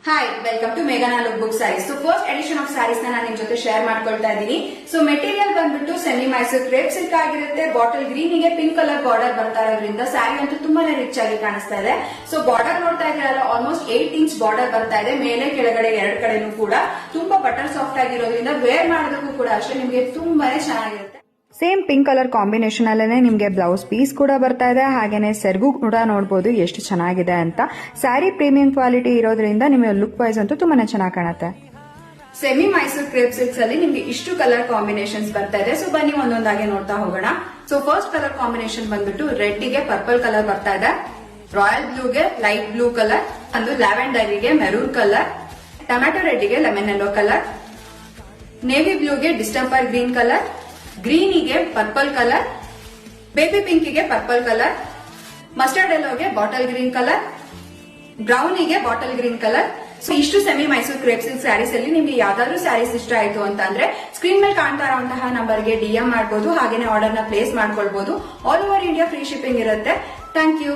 Hi, welcome to ಮೇಘನಾ look book sarees. So first edition of sarees ನ ನಾನು ನಿಮ್ ಜೊತೆ ಶೇರ್ ಮಾಡ್ಕೊಳ್ತಾ ಇದ್ದೀನಿ. ಸೊ ಮೆಟೀರಿಯಲ್ ಬಂದ್ಬಿಟ್ಟು ಸೆಮಿ ಮೈಸೂರ್ ಕ್ರೇಪ್ ಸಿಲ್ಕ್ ಆಗಿರುತ್ತೆ. ಬಾಟಲ್ ಗ್ರೀನ್ ಗೆ ಪಿಂಕ್ ಕಲರ್ ಬಾರ್ಡರ್ ಬರ್ತಾ ಇರೋದ್ರಿಂದ ಸ್ಯಾರಿ ಅಂತೂ ತುಂಬಾನೇ ರಿಚ್ ಆಗಿ ಕಾಣಿಸ್ತಾ ಇದೆ. ಸೊ ಬಾರ್ಡರ್ ನೋಡ್ತಾ ಇದ್ರಲ್ಲ, ಆಲ್ಮೋಸ್ಟ್ 8 ಇಂಚ್ ಬಾರ್ಡರ್ ಬರ್ತಾ ಇದೆ. ಮೇಲೆ ಕೆಳಗಡೆ ಎರಡು ಕಡೆನೂ ಕೂಡ ತುಂಬಾ ಬಟರ್ ಸಾಫ್ಟ್ ಆಗಿರೋದ್ರಿಂದ ವೇರ್ ಮಾಡೋದಕ್ಕೂ ಕೂಡ ಅಷ್ಟೇ ನಿಮಗೆ ತುಂಬಾನೇ ಚೆನ್ನಾಗಿರುತ್ತೆ. ಸೇಮ್ ಪಿಂಕ್ ಕಲರ್ ಕಾಂಬಿನೇಷನ್ ಅಲ್ಲೇ ನಿಮಗೆ ಬ್ಲೌಸ್ ಪೀಸ್ ಕೂಡ ಬರ್ತಾ ಇದೆ. ಹಾಗೇನೆ ಸೆರ್ಗು ಕೂಡ ನೋಡಬಹುದು ಎಷ್ಟು ಚೆನ್ನಾಗಿದೆ ಅಂತ. ಸ್ಯಾರಿ ಪ್ರೀಮಿಯಂ ಕ್ವಾಲಿಟಿ ಇರೋದ್ರಿಂದ ನಿಮಗೆ ಲುಕ್ ವೈಸ್ ಅಂತೂ ತುಂಬಾನೇ ಚೆನ್ನಾಗಿ ಕಾಣುತ್ತೆ. ಸೆಮಿ ಮೈಸೂರ್ ಕ್ರೇಪ್ ಸಿಲ್ಕ್ಸ್ ಅಲ್ಲಿ ನಿಮ್ಗೆ ಇಷ್ಟು ಕಲರ್ ಕಾಂಬಿನೇಷನ್ಸ್ ಬರ್ತಾ ಇದೆ. ಸೊ ಬನ್ನಿ ಒಂದೊಂದಾಗಿ ನೋಡ್ತಾ ಹೋಗೋಣ. ಸೊ ಫಸ್ಟ್ ಕಲರ್ ಕಾಂಬಿನೇಷನ್ ಬಂದ್ಬಿಟ್ಟು ರೆಡ್ ಗೆ ಪರ್ಪಲ್ ಕಲರ್ ಬರ್ತಾ ಇದೆ, ರಾಯಲ್ ಬ್ಲೂಗೆ ಲೈಟ್ ಬ್ಲೂ ಕಲರ್, ಒಂದು ಲ್ಯಾವೆಂಡರ್ ಗೆ ಮೆರೂನ್ ಕಲರ್, ಟೊಮ್ಯಾಟೊ ರೆಡ್ ಗೆ ಲೆಮನ್ ಯೆಲ್ಲೋ ಕಲರ್, ನೇವಿ ಬ್ಲೂಗೆ ಡಿಸ್ಟೆಂಪರ್ ಗ್ರೀನ್ ಕಲರ್, ಗ್ರೀನಿಗೆ ಪರ್ಪಲ್ ಕಲರ್, ಬೇಬಿ ಪಿಂಕಿಗೆ ಪರ್ಪಲ್ ಕಲರ್, ಮಸ್ಟರ್ಡ್ ಯೆಲ್ಲೋಗೆ ಬಾಟಲ್ ಗ್ರೀನ್ ಕಲರ್, ಬ್ರೌನಿಗೆ ಬಾಟಲ್ ಗ್ರೀನ್ ಕಲರ್. ಸೊ ಇಷ್ಟು semi Mysore crepe silk saris ಅಲ್ಲಿ ನಿಮ್ಗೆ ಯಾವ್ದಾದ್ರು ಸ್ಯಾರೀಸ್ ಇಷ್ಟ ಆಯ್ತು ಅಂತಂದ್ರೆ ಸ್ಕ್ರೀನ್ ಮೇಲೆ ಕಾಣ್ತಾ ಇರುವಂತಹ ನಂಬರ್ಗೆ DM ಮಾಡಬಹುದು. ಹಾಗೇನೆ ಆರ್ಡರ್ ನ ಪ್ಲೇಸ್ ಮಾಡ್ಕೊಳ್ಬಹುದು. All over India free shipping ಇರುತ್ತೆ. Thank you.